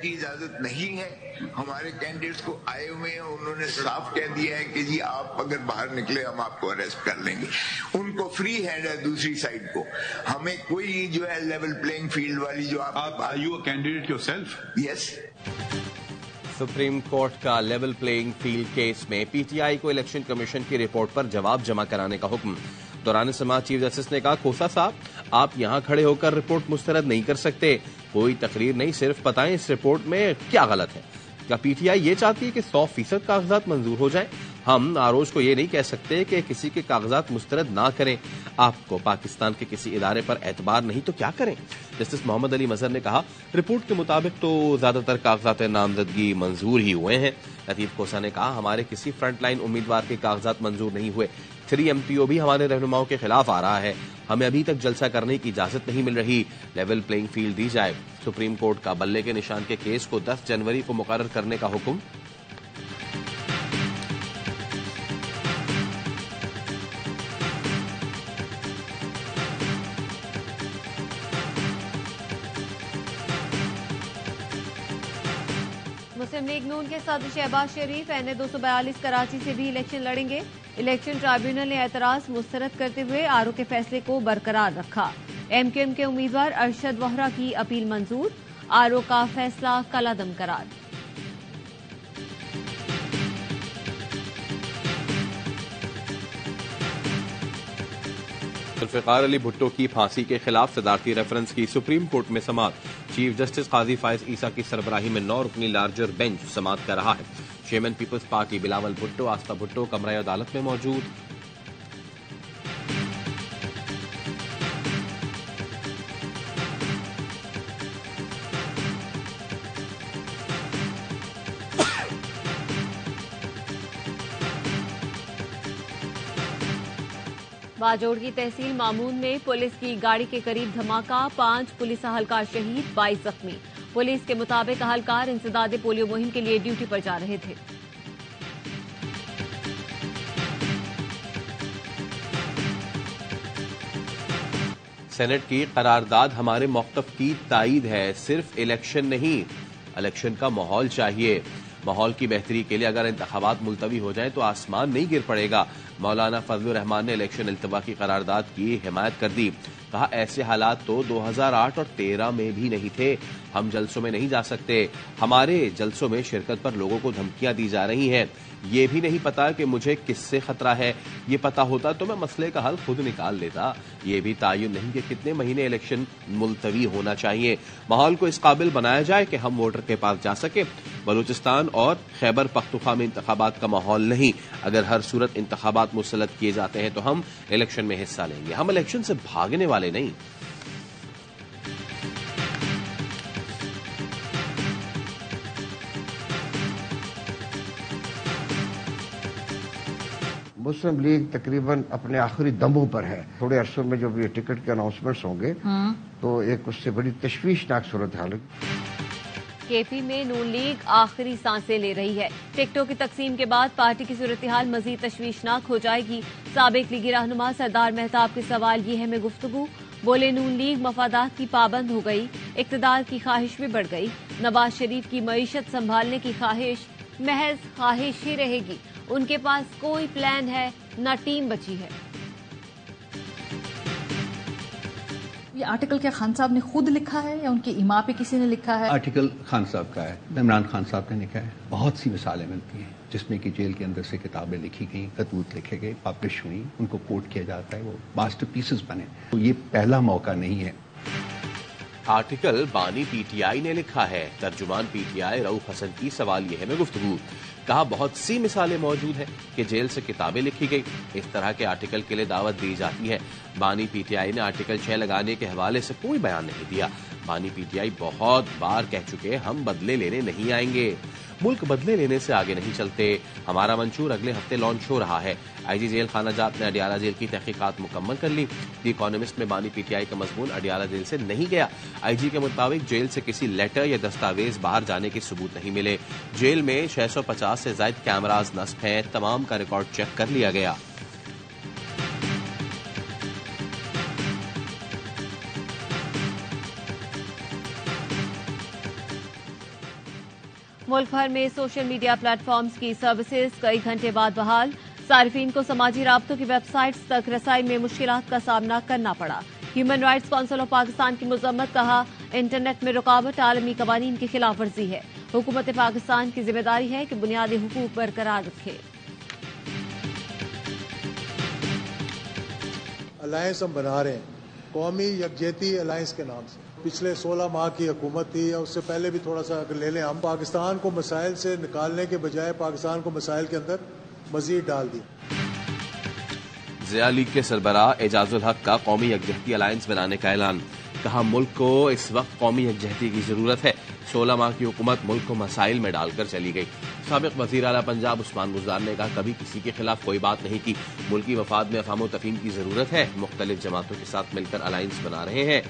की इजाजत नहीं है। हमारे कैंडिडेट्स को आए हुए हैं, उन्होंने साफ कह दिया है कि जी आप अगर बाहर निकले हम आपको अरेस्ट कर लेंगे। उनको फ्री हैंड है दूसरी साइड को। हमें कोई जो है लेवल प्लेइंग फील्ड वाली जो आप are you a candidate yourself? Yes. Supreme Court का लेवल प्लेइंग फील्ड केस में पीटीआई को इलेक्शन कमीशन की रिपोर्ट पर जवाब जमा कराने का हुक्म। दौरान समाज चीफ जस्टिस ने कहा, खोसा साहब आप यहां खड़े होकर रिपोर्ट मुस्तरद नहीं कर सकते, कोई तकरीर नहीं, सिर्फ बताएं इस रिपोर्ट में क्या गलत है। क्या पीटीआई ये चाहती है कि 100% कागजात मंजूर हो जाएं? हम आरोज को ये नहीं कह सकते कि किसी के कागजात मुस्तरद ना करें। आपको पाकिस्तान के किसी इदारे पर एतबार नहीं तो क्या करें? जस्टिस मोहम्मद अली मजहर ने कहा, रिपोर्ट के मुताबिक तो ज्यादातर कागजात नामजदगी मंजूर ही हुए हैं। लतीफ कोसा ने कहा, हमारे किसी फ्रंट लाइन उम्मीदवार के कागजात मंजूर नहीं हुए। 3 MPO भी हमारे रहनुमाओं के खिलाफ आ रहा है। हमें अभी तक जलसा करने की इजाजत नहीं मिल रही। लेवल प्लेइंग फील्ड दी जाए। सुप्रीम कोर्ट का बल्ले के निशान के केस को 10 जनवरी को मुकर्रर करने का हुक्म। मुस्लिम लीग नून के सदर शहबाज शरीफ NA 242 कराची से भी इलेक्शन लड़ेंगे। इलेक्शन ट्राइब्यूनल ने एतराज मुस्तरद करते हुए आरओ के फैसले को बरकरार रखा। MQM के उम्मीदवार अरशद वोहरा की अपील मंजूर, आरओ का फैसला कलादम करार। जुल्फिकार अली भुट्टो की फांसी के खिलाफ सदारती रेफरेंस की सुप्रीम कोर्ट में समाअत। चीफ जस्टिस काजी फायज ईसा की सरबराही में 9 रुकनी लार्जर बेंच समाअत कर रहा है। Chairman Peoples Party Bilawal Bhutto, Aastha Bhutto कमरा अदालत में मौजूद। बाजोड़ की तहसील मामून में पुलिस की गाड़ी के करीब धमाका, 5 पुलिस अहलकार शहीद, 22 जख्मी। पुलिस के मुताबिक अहलकार इंसदाद पोलियो मुहिम के लिए ड्यूटी पर जा रहे थे। सेनेट की करारदाद हमारे मौक़िफ़ की तायीद है, सिर्फ इलेक्शन नहीं, इलेक्शन का माहौल चाहिए। माहौल की बेहतरी के लिए अगर इंतखाबात मुलतवी हो जाएं तो आसमान नहीं गिर पड़ेगा। मौलाना फजलुर रहमान ने इलेक्शन इल्तवा की करारदाद की हिमायत कर दी। कहा, ऐसे हालात तो 2008 और 13 में भी नहीं थे। हम जलसों में नहीं जा सकते। हमारे जलसों में शिरकत पर लोगों को धमकियां दी जा रही हैं। ये भी नहीं पता कि मुझे किससे खतरा है। ये पता होता तो मैं मसले का हल खुद निकाल लेता। ये भी तायुन नहीं कि कितने महीने इलेक्शन मुलतवी होना चाहिए। माहौल को इस काबिल बनाया जाए कि हम वोटर के पास जा सके। बलूचिस्तान और खैबर पख्तूनख्वा में इंतखाबात का माहौल नहीं। अगर हर सूरत इंतखाबात मुसल्लत किए जाते हैं तो हम इलेक्शन में हिस्सा लेंगे। हम इलेक्शन से भागने वाले नहीं। मुस्लिम लीग तकरीबन अपने आखिरी दमों पर है। थोड़े अरसों में जब ये टिकट के अनाउंसमेंट्स होंगे तो एक उससे बड़ी तशवीशनाक सूरत हाल। केपी में नून लीग आखिरी सांसें ले रही है। टिकटों की तकसीम के बाद पार्टी की सूरत हाल मजीद तशवीशनाक हो जाएगी। साबिक लीगी रहनुमा सरदार मेहताब के सवाल ये है में गुफ्तगू। बोले, नून लीग मफादात की पाबंद हो गई, इक्तदार की ख्वाहिश भी बढ़ गई। नवाज शरीफ की मईशत संभालने की ख्वाहिश महज ख्वाहिश ही रहेगी। उनके पास कोई प्लान है, न टीम बची है। ये आर्टिकल क्या खान साहब ने खुद लिखा है या उनके इमाम पे किसी ने लिखा है? आर्टिकल खान साहब का है, इमरान खान साहब ने लिखा है। बहुत सी मिसालें मिलती हैं जिसमें कि जेल के अंदर से किताबें लिखी गई, खतूत लिखे गए, पब्लिश हुई, उनको कोट किया जाता है, वो मास्टरपीसेस बने। तो ये पहला मौका नहीं है। आर्टिकल बानी पीटीआई ने लिखा है। तर्जुमान पीटीआई रऊफ हसन की सवाल यह है में गुफ्तगू। कहा, बहुत सी मिसालें मौजूद हैं कि जेल से किताबें लिखी गई। इस तरह के आर्टिकल के लिए दावत दी जाती है। बानी पीटीआई ने आर्टिकल 6 लगाने के हवाले से कोई बयान नहीं दिया। बानी पीटीआई बहुत बार कह चुके, हम बदले लेने नहीं आएंगे। मुल्क बदले लेने से आगे नहीं चलते। हमारा मंशूर अगले हफ्ते लॉन्च हो रहा है। आईजी जेल खाना जात ने अडियाला जेल की तहकीकात मुकम्मल कर ली। दी इकोनॉमिस्ट में बानी पीटीआई का मजमून अडियाला जेल से नहीं गया। आईजी के मुताबिक जेल से किसी लेटर या दस्तावेज बाहर जाने के सबूत नहीं मिले। जेल में 650 से ज्यादा कैमराज नस्ब हैं। तमाम का रिकॉर्ड चेक कर लिया गया। ملک بھر میں سوشل میڈیا پلیٹ فارمز کی سروسز کئی گھنٹے بعد بحال، صارفین کو سماجی رابطوں کی ویب سائٹس تک رسائی میں مشکلات کا سامنا کرنا پڑا۔ Human rights council of Pakistan کی مذمت، کہا انٹرنیٹ میں رکاوٹ عالمی قوانین کی خلاف ورزی ہے، حکومت پاکستان کی ذمہ داری ہے کہ بنیادی حقوق برقرار رکھے۔ الائنس ہم بنا رہے ہیں قومی یکجہتی الائنس کے نام سے، پچھلے 16 ماہ کی حکومت تھی یا اس سے پہلے بھی تھوڑا سا اگر لے لیں، ہم پاکستان کو مسائل سے نکالنے کے بجائے پاکستان کو مسائل کے اندر مزید ڈال دی۔ ضیاء لیگ کے سربراہ اعجاز الحق کا قومی یکجہتی الائنس بنانے کا اعلان، کہا ملک کو اس وقت قومی یکجہتی کی ضرورت ہے، 16 ماہ کی حکومت ملک کو مسائل میں ڈال کر چلی گئی۔ سابق وزیر اعلیٰ پنجاب عثمان گزار نے کہا کبھی کسی کے خلاف کوئی بات نہیں کی، ملکی مفاد میں افہام و تفہیم کی ضرورت ہے، مختلف جماعتوں کے ساتھ مل کر الائنس بنا رہے ہیں،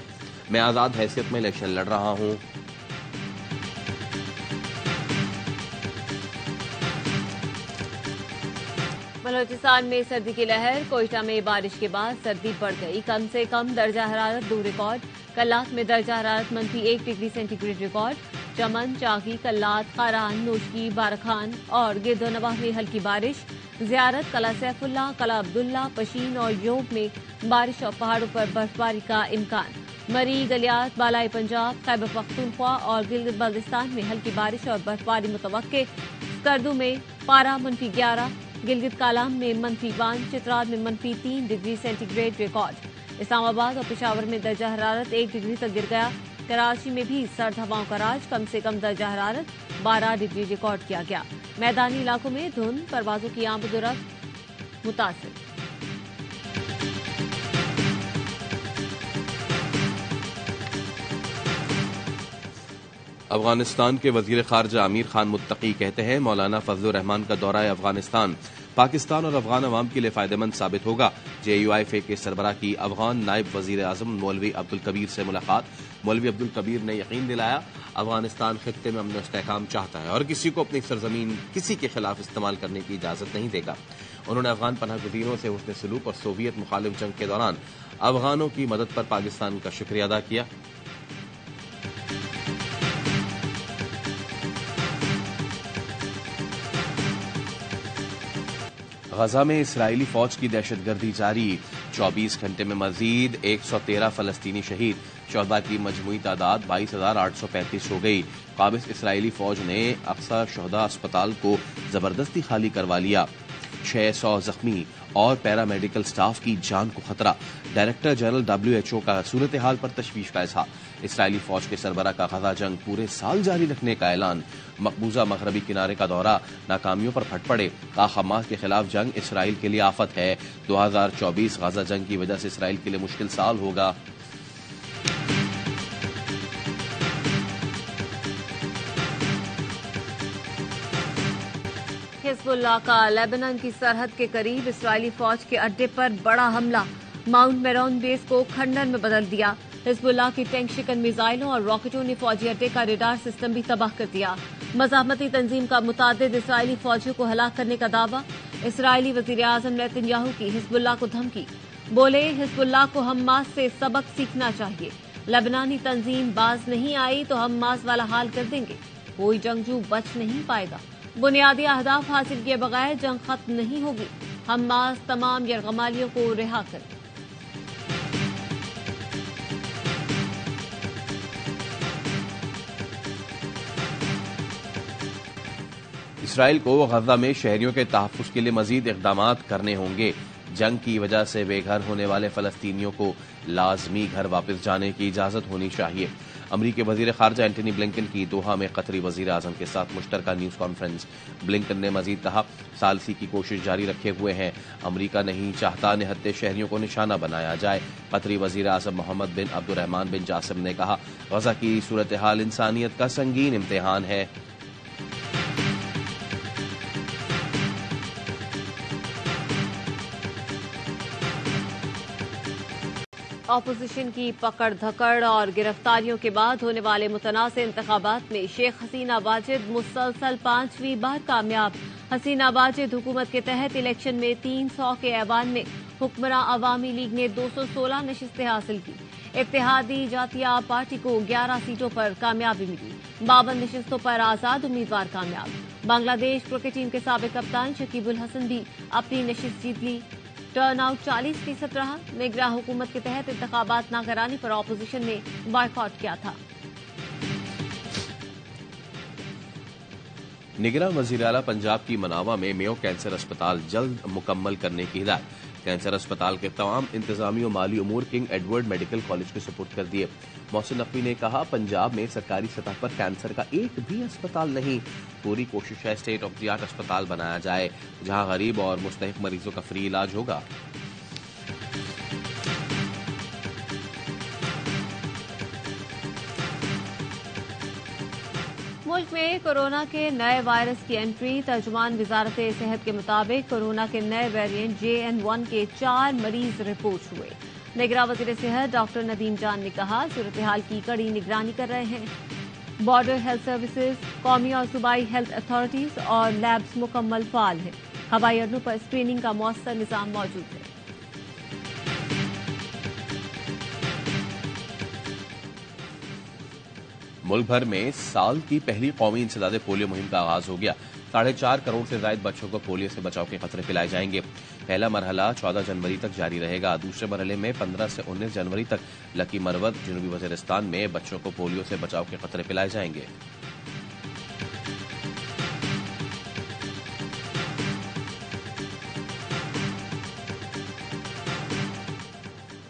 میں آزاد حیثیت میں الیکشن لڑ رہا ہوں۔ بلوچستان میں سردی کی لہر، کوئٹہ میں بارش کے بعد سردی بڑھ گئی، کم سے کم درجہ حرارت 2 ریکارڈ، کلات میں درجہ حرارت -1 ڈگری سینٹی گریڈ ریکارڈ، چمن، چاکی، کلات، خاران، نوشکی، بارکھان اور گرد و نواح میں ہلکی بارش، زیارت، قلعہ سیف اللہ، قلعہ عبداللہ، پشین اور یوب میں بارش اور پہاڑوں پر برفباری کا امکان، مری، گلیات، بالائی پنجاب، خیبر پختونخوا اور گلگت بلتستان میں ہلکی بارش اور برفباری متوقع، اسکردو میں پارہ -11، گلگت کالام میں -1، چترال میں -3 ڈگری سینٹی گریڈ ریکارڈ، اسلام آباد اور پشاور میں درجہ حرارت 1 ڈگری تک گر گیا، کراچی میں بھی سرد ہواؤں کا راج، کم سے کم درجہ حرارت 12 ڈگری ریکارڈ کیا گیا، میدانی علاقوں میں دھند، پروازوں کی آمد و رفت متاثر۔ افغانستان کے وزیر خارجہ امیر خان متقی کہتے ہیں مولانا فضل الرحمان کا دورہ افغانستان پاکستان اور افغان عوام کے لیے فائدہ مند ثابت ہوگا۔ JUIF کے سربراہ کی افغان نائب وزیر اعظم مولوی عبدالکبیر سے ملاقات، مولوی عبدالکبیر نے یقین دلایا افغانستان خطے میں امن و استحکام چاہتا ہے اور کسی کو اپنی سرزمین کسی کے خلاف استعمال کرنے کی اجازت نہیں دے گا۔ انہوں نے افغان پناہ گزینوں سے حسن سلوک اور سوویت مخالف جنگ کے دوران افغانوں کی مدد پر پاکستان کا شکریہ ادا کیا۔ غزہ میں اسرائیلی فوج کی دہشت گردی جاری، 24 گھنٹے میں مزید 113 فلسطینی شہید، شہداء کی مجموعی تعداد 22,835 ہو گئی۔ قابض اسرائیلی فوج نے اقصی شہداء اسپتال کو زبردستی خالی کروا لیا، 600 زخمی اور پیرا میڈیکل سٹاف کی جان کو خطرہ، ڈائریکٹر جنرل WHO کا صورتحال پر تشویش کا اظہار، اسرائیلی فوج کے سربراہ کا غزہ جنگ پورے سال جاری رکھنے کا اعلان، مقبوضہ مغربی کنارے کا دورہ، ناکامیوں پر پھٹ پڑے، کہا حماس کے خلاف جنگ اسرائیل کے لیے آفت ہے، 2024 غزہ جنگ کی وجہ سے اسرائیل کے لیے مشکل سال ہوگا۔ حزب اللہ کا لیبنان کی سرحد کے قریب اسرائیلی فوج کے اڈے پر بڑا حملہ، ماؤنٹ میرون بیس کو کھنڈر میں بدل دیا، حزب اللہ کی ٹینک شکن میزائلوں اور راکٹوں نے فوجی اڈے کا ریڈار سسٹم بھی تباہ کر دیا۔ مزاحمتی تنظیم کا متعدد اسرائیلی فوجیوں کو ہلاک کرنے کا دعویٰ، اسرائیلی وزیر اعظم نیتن یاہو کی حزب اللہ کو دھمکی، بولے حزب اللہ کو حماس سے سبق سیکھنا چاہیے، لبنانی تنظیم باز نہیں آئی تو حماس والا حال کر دیں گے، کوئی جنگجو بچ نہیں پائے گا، بنیادی اہداف حاصل کیے بغیر جنگ ختم نہیں ہوگی، حماس تمام یرغمالیوں کو رہا کرے۔ اسرائیل کو غزہ میں شہریوں کے تحفظ کے لیے مزید اقدامات کرنے ہوں گے، جنگ کی وجہ سے بے گھر ہونے والے فلسطینیوں کو لازمی گھر واپس جانے کی اجازت ہونی چاہیے۔ امریکی وزیر خارجہ اینٹنی بلنکن کی دوحہ میں قطری وزیر اعظم کے ساتھ مشترکہ نیوز کانفرنس، بلنکن نے مزید کہا ثالثی کی کوشش جاری رکھے ہوئے ہیں، امریکہ نہیں چاہتا نہتے شہریوں کو نشانہ بنایا جائے۔ قطری وزیر اعظم محمد بن عبد الرحمان بن جاسم نے کہا غزہ کی صورتحال انسانیت کا سنگین امتحان ہے۔ اپوزیشن کی پکڑ دھکڑ اور گرفتاریوں کے بعد ہونے والے متنازع انتخابات میں شیخ حسینہ واجد مسلسل 5ویں بار کامیاب، حسینہ واجد حکومت کے تحت الیکشن میں 300 کے ایوان میں حکمراں عوامی لیگ نے 216 نشستیں حاصل کی، इत्तेहादी जातिया पार्टी को 11 सीटों पर कामयाबी मिली। 52 नशिस्तों पर आजाद उम्मीदवार कामयाब। बांग्लादेश क्रिकेट टीम के साबिक कप्तान शकीबुल हसन भी अपनी नशिस्त जीत ली। टर्नआउट 40% रहा। निगरां हुकूमत के तहत इंतखाबात न कराने पर अपोजिशन ने बॉयकॉट किया था। निगरां वज़ीर आला पंजाब की मनावा में मेयो कैंसर अस्पताल जल्द मुकम्मल करने की हिदायत। कैंसर अस्पताल के तमाम इंतजामी और माली उमूर किंग एडवर्ड मेडिकल कॉलेज के सुपुर्द कर दिए। मोहसिन नकवी ने कहा, पंजाब में सरकारी सतह पर कैंसर का एक भी अस्पताल नहीं। पूरी कोशिश है स्टेट ऑफ द आर्ट अस्पताल बनाया जाए जहां गरीब और मुस्तहिक मरीजों का फ्री इलाज होगा। मुल्क में कोरोना के नए वायरस की एंट्री। तर्जुमान वजारत सेहत के मुताबिक कोरोना के नए वेरिएंट JN1 के 4 मरीज रिपोर्ट हुए। निगरां वज़ीर सेहत डॉक्टर नदीम जान ने कहा, सूरत हाल की कड़ी निगरानी कर रहे हैं। बॉर्डर हेल्थ सर्विसेज, कौमी और सूबाई हेल्थ अथॉरिटीज और लैब्स मुकम्मल फाल हैं। हवाई अड्डों पर स्क्रीनिंग का मौसर निजाम मौजूद है। मुल्क भर में साल की पहली कौमी इंसदाद पोलियो मुहिम का आगाज हो गया। 4.5 करोड़ से ज्यादा बच्चों को पोलियो से बचाव के खतरे पिलाए जाएंगे। पहला मरहला 14 जनवरी तक जारी रहेगा। दूसरे मरहले में 15 से 19 जनवरी तक लकी मरवत, जनूबी वजीरिस्तान में बच्चों को पोलियो से बचाव के खतरे पिलाए जाएंगे।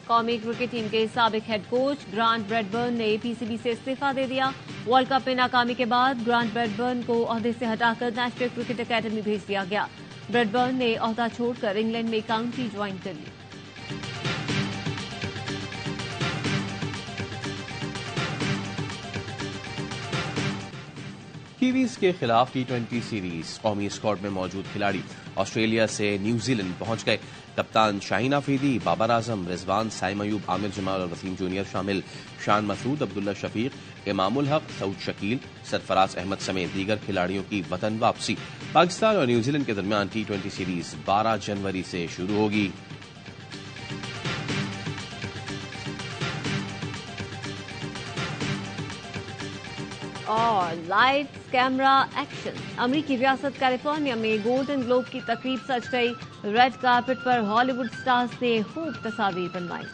कौमी क्रिकेट टीम के साबिक हेड कोच ग्रांट ब्रैडबर्न ने PCB से इस्तीफा दे दिया। वर्ल्ड कप में नाकामी के बाद ग्रांट ब्रैडबर्न को ओहदे से हटाकर नेशनल क्रिकेट अकेडमी भेज दिया गया। ब्रैडबर्न ने ओहदा छोड़कर इंग्लैंड में काउंटी ज्वाइन कर ली। कीवीज के खिलाफ T20 सीरीज कौमी स्क्वाड में मौजूद खिलाड़ी ऑस्ट्रेलिया से न्यूजीलैंड पहुंच गए। कप्तान शाहीन आफरीदी, बाबर आजम, रिजवान, साइम अयूब, आमिर जमाल और वसीम जूनियर शामिल। शान मसूद, अब्दुल्ला शफीक, इमामुल हक, सऊद शकील, सरफराज अहमद समेत दीगर खिलाड़ियों की वतन वापसी। पाकिस्तान और न्यूजीलैंड के दरमियान T20 सीरीज 12 जनवरी से शुरू होगी। और लाइट्स कैमरा एक्शन। अमेरिकी रियासत कैलिफोर्निया में गोल्डन ग्लोब की तकरीब सज गई। रेड कार्पेट पर हॉलीवुड स्टार्स ने खूब तस्वीर बनवाई।